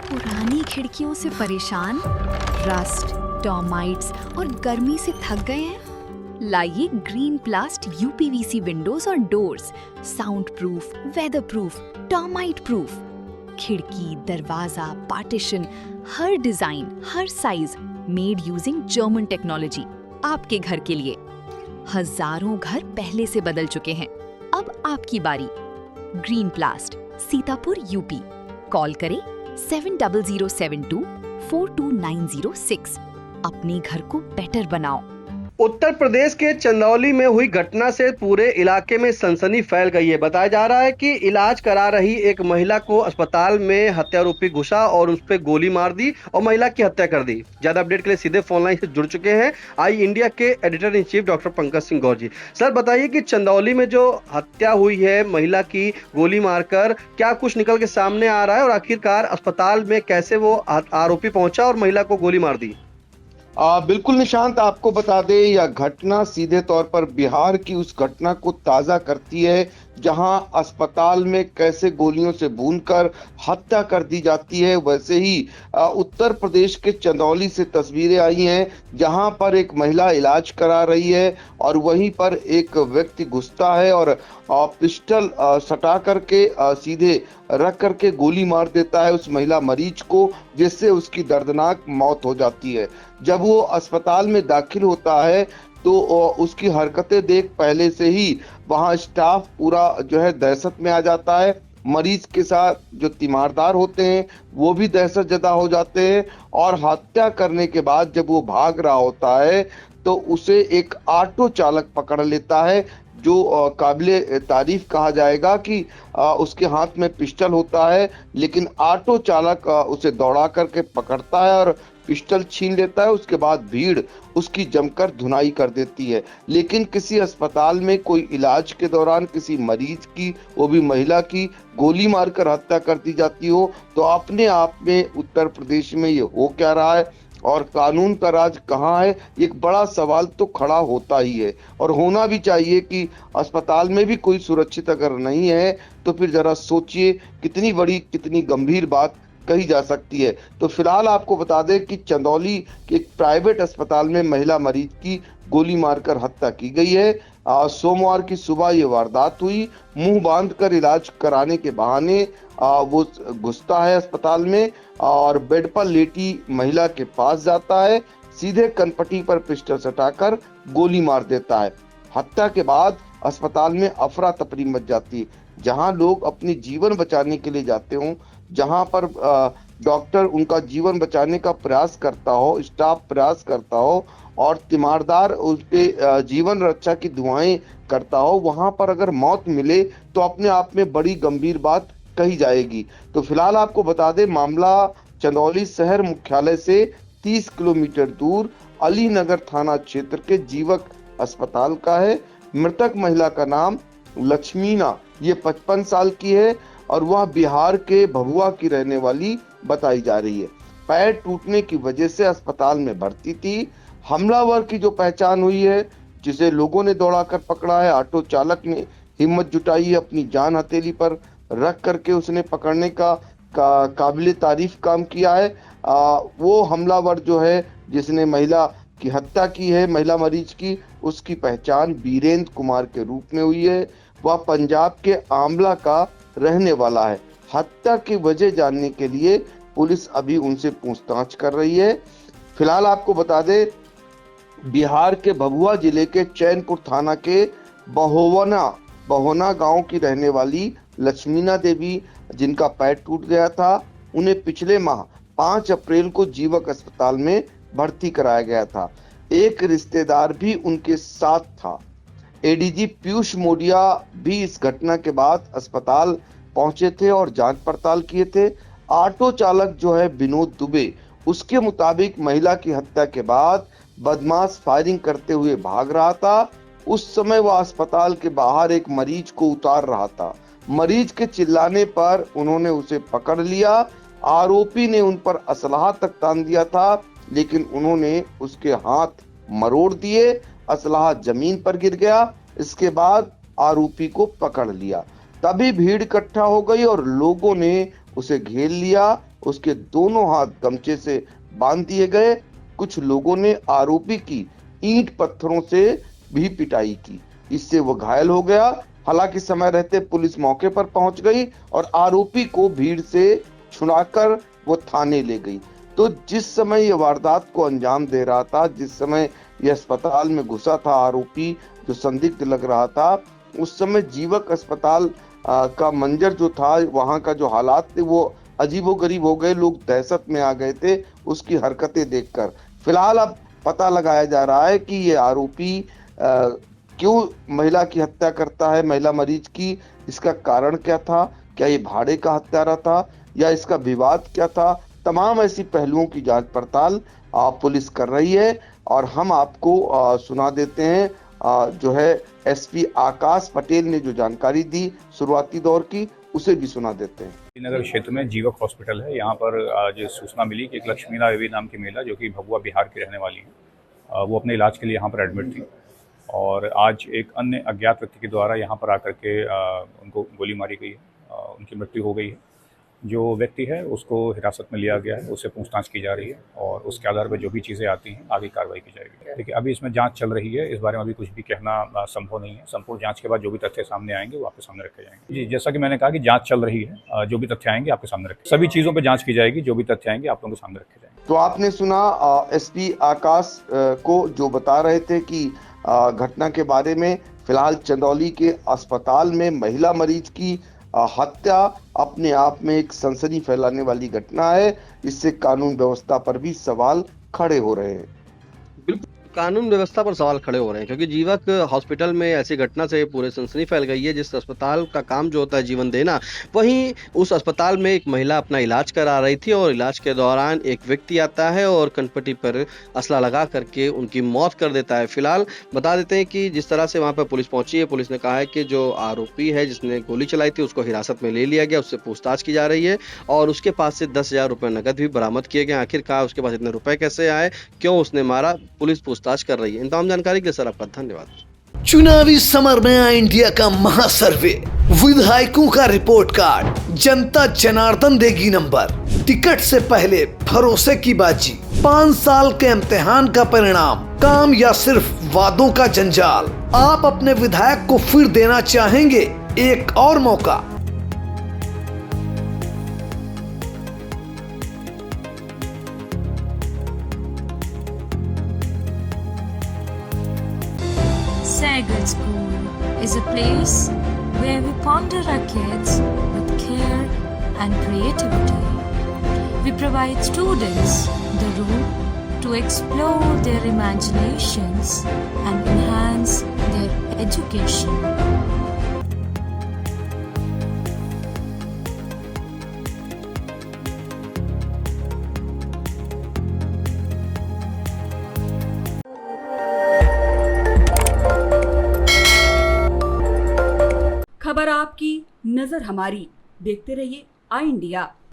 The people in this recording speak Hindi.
पुरानी खिड़कियों से परेशान, रस्ट, टर्माइट्स और गर्मी से थक गए हैं? लाइए ग्रीन प्लास्ट यूपीवीसी विंडोज और doors, sound proof, weather proof, termite proof. खिड़की, दरवाजा, पार्टीशन, हर डिजाइन, हर size, made using German technology, आपके घर के लिए। हजारों घर पहले से बदल चुके हैं, अब आपकी बारी। Green प्लास्ट, Sitapur, UP. कॉल करें 7072422906। अपने घर को बेटर बनाओ। उत्तर प्रदेश के चंदौली में हुई घटना से पूरे इलाके में सनसनी फैल गई है। बताया जा रहा है कि इलाज करा रही एक महिला को अस्पताल में हत्यारोपी घुसा और उस पर गोली मार दी और महिला की हत्या कर दी। ज्यादा अपडेट के लिए सीधे फोन लाइन से जुड़ चुके हैं आई इंडिया के editor in chief doctor Pankaj Singh Gaur ji. Sir बताइए कि चंदौली में जो हत्या हुई है महिला की गोली मारकर, क्या कुछ निकल के सामने आ रहा है और आखिरकार अस्पताल में कैसे वो आरोपी पहुंचा और महिला को गोली मार दी? बिल्कुल निशांत, आपको बता दें यह घटना सीधे तौर पर बिहार की उस घटना को ताजा करती है जहां अस्पताल में कैसे गोलियों से भूनकर हत्या कर दी जाती है। वैसे ही उत्तर प्रदेश के चंदौली से तस्वीरें आई हैं जहां पर एक महिला इलाज करा रही है और वहीं पर एक व्यक्ति घुसता है और पिस्टल सटा करके सीधे रख करके गोली मार देता है उस महिला मरीज को, जिससे उसकी दर्दनाक मौत हो जाती है। जब वो अस्पताल में दाखिल होता है तो उसकी हरकतें देख पहले से ही वहां स्टाफ पूरा जो है दहशत में आ जाता है। मरीज के साथ जो तीमारदार होते हैं वो भी दहशत जदा हो जाते हैं और हत्या करने के बाद जब वो भाग रहा होता है तो उसे एक ऑटो चालक पकड़ लेता है, जो काबिले तारीफ कहा जाएगा कि उसके हाथ में पिस्टल होता है, लेकिन ऑटो चालक उसे दौड़ा करके पकड़ता है और पिस्टल छीन लेता है। उसके बाद भीड़ उसकी जमकर धुनाई कर देती है। लेकिन किसी अस्पताल में कोई इलाज के दौरान किसी मरीज की, वो भी महिला की, गोली मारकर हत्या कर दी जाती हो तो अपने आप में उत्तर प्रदेश में ये हो क्या रहा है और कानून का राज कहाँ है, एक बड़ा सवाल तो खड़ा होता ही है। और होना भी चाहिए कि अस्पताल में भी कोई सुरक्षित अगर नहीं है तो फिर जरा सोचिए कितनी बड़ी, कितनी गंभीर बात कही जा सकती है। तो फिलहाल आपको बता दें कि चंदौली के एक प्राइवेट अस्पताल में महिला मरीज की गोली मारकर हत्या की गई है। सोमवार की सुबह ये वारदात हुई। मुंह बांधकर इलाज कराने के बहाने वो घुसता है अस्पताल में और बेड पर लेटी महिला के पास जाता है, सीधे कनपट्टी पर पिस्टल सटाकर गोली मार देता है। हत्या के बाद अस्पताल में अफरा तफरी मच जाती है। जहां लोग अपनी जीवन बचाने के लिए जाते हों, जहां पर डॉक्टर उनका जीवन बचाने का प्रयास करता हो, स्टाफ प्रयास करता हो और तीमारदार उसके जीवन रक्षा की दुआएं करता हो, वहां पर अगर मौत मिले तो अपने आप में बड़ी गंभीर बात कही जाएगी। तो फिलहाल आपको बता दें मामला चंदौली शहर मुख्यालय से 30 किलोमीटर दूर अलीनगर थाना क्षेत्र के जीवक अस्पताल का है। मृतक महिला का नाम लक्ष्मीना, ये 55 साल की है और वह बिहार के भभुआ की रहने वाली बताई जा रही है। पैर टूटने की वजह से अस्पताल में भर्ती थी। हमलावर की जो पहचान हुई है, जिसे लोगों ने दौड़ाकर पकड़ा है, ऑटो चालक ने हिम्मत जुटाई है, अपनी जान हथेली पर रख करके उसने पकड़ने का काबिले तारीफ काम किया है। वो हमलावर जो है जिसने महिला की हत्या की है, महिला मरीज की, उसकी पहचान बीरेंद्र कुमार के रूप में हुई है। वह पंजाब के आंवला का रहने वाला है। हत्या की वजह जानने के लिए पुलिस अभी उनसे पूछताछ कर रही है। फिलहाल आपको बता दें बिहार के भभुआ जिले के चैनपुर थाना के बहोना गांव की रहने वाली लक्ष्मीना देवी, जिनका पैर टूट गया था, उन्हें पिछले माह 5 अप्रैल को जीवक अस्पताल में भर्ती कराया गया था। एक रिश्तेदार भी उनके साथ था। एडीजी पीयूष मोडिया भी इस घटना के बाद अस्पताल पहुंचे थे और जांच पड़ताल किए थे। ऑटो चालक जो है विनोद दुबे, उसके मुताबिक महिला की हत्या के बाद बदमाश फायरिंग करते हुए भाग रहा था। उस समय वह अस्पताल के बाहर एक मरीज को उतार रहा था। मरीज के चिल्लाने पर उन्होंने उसे पकड़ लिया। आरोपी ने उन पर असलाह तक तान दिया था, लेकिन उन्होंने उसके हाथ मरोड़ दिए। असलाह जमीन पर गिर गया। इसके बाद आरोपी को पकड़ लिया। तभी भीड़ इकट्ठा हो गई और लोगों ने उसे घेर लिया, उसके दोनों हाथ गमछे से बांध दिए गए। कुछ लोगों ने आरोपी की ईंट पत्थरों से भी पिटाई की, इससे वो घायल हो गया। हालांकि समय रहते पुलिस मौके पर पहुंच गई और आरोपी को भीड़ से छुड़ाकर वो थाने ले गई। तो जिस समय ये वारदात को अंजाम दे रहा था, जिस समय ये अस्पताल में घुसा था आरोपी जो संदिग्ध लग रहा था, उस समय जीवक अस्पताल का मंजर जो था, वहां का जो हालात थे वो अजीबोगरीब हो गए। लोग दहशत में आ गए थे उसकी हरकतें देखकर। फिलहाल अब पता लगाया जा रहा है कि ये आरोपी क्यों महिला की हत्या करता है, महिला मरीज की, इसका कारण क्या था, क्या ये भाड़े का हत्यारा था या इसका विवाद क्या था। तमाम ऐसी पहलुओं की जांच पड़ताल पुलिस कर रही है और हम आपको सुना देते हैं जो है एसपी आकाश पटेल ने जो जानकारी दी शुरुआती दौर की, उसे भी सुना देते हैं। नगर क्षेत्र में जीवक हॉस्पिटल है। यहाँ पर आज सूचना मिली कि एक लक्ष्मीला देवी नाम की महिला जो कि भभुआ बिहार की रहने वाली है, वो अपने इलाज के लिए यहाँ पर एडमिट थी और आज एक अन्य अज्ञात व्यक्ति के द्वारा यहाँ पर आकर के उनको गोली मारी गई है, उनकी मृत्यु हो गई है। जो व्यक्ति है उसको हिरासत में लिया गया है, उससे पूछताछ की जा रही है और उसके आधार पर जो भी चीज़ें आती हैं आगे कार्रवाई की जाएगी। देखिए अभी इसमें जांच चल रही है, इस बारे में अभी कुछ भी कहना संभव नहीं है। संपूर्ण जांच के बाद जो भी तथ्य सामने आएंगे वो आपके सामने रखे जाएंगे। जी, जैसा कि मैंने कहा कि जांच चल रही है, जो भी तथ्य आएंगे आपके सामने रखे, सभी चीज़ों पर जाँच की जाएगी, जो भी तथ्य आएंगे आप लोगों के सामने रखे जाएंगे। तो आपने सुना एसपी आकाश को जो बता रहे थे कि घटना के बारे में। फिलहाल चंदौली के अस्पताल में महिला मरीज की हत्या अपने आप में एक सनसनी फैलाने वाली घटना है। इससे कानून व्यवस्था पर भी सवाल खड़े हो रहे हैं। कानून व्यवस्था पर सवाल खड़े हो रहे हैं क्योंकि जीवक हॉस्पिटल में ऐसी घटना से पूरे सनसनी फैल गई है। जिस अस्पताल का काम जो होता है जीवन देना, वहीं उस अस्पताल में एक महिला अपना इलाज करा रही थी और इलाज के दौरान एक व्यक्ति आता है और कनपट्टी पर असला लगा करके उनकी मौत कर देता है। फिलहाल बता देते हैं कि जिस तरह से वहां पर पुलिस पहुंची है, पुलिस ने कहा है कि जो आरोपी है जिसने गोली चलाई थी उसको हिरासत में ले लिया गया, उससे पूछताछ की जा रही है और उसके पास से 10,000 रुपए नकद भी बरामद किए गए। आखिरकार उसके पास इतने रुपए कैसे आए, क्यों उसने मारा, पुलिस पूछताछ कर रही है। इन तमाम जानकारी के लिए सर आपका धन्यवाद। चुनावी समर में आया इंडिया का महासर्वे, विधायकों का रिपोर्ट कार्ड, जनता जनार्दन देगी नंबर, टिकट से पहले भरोसे की बाजी, 5 साल के इम्तिहान का परिणाम, काम या सिर्फ वादों का जंजाल। आप अपने विधायक को फिर देना चाहेंगे एक और मौका? Sagar School is a place where we ponder our kids with care and creativity. We provide students the room to explore their imaginations and enhance their education. खबर आपकी, नजर हमारी। देखते रहिए आई इंडिया।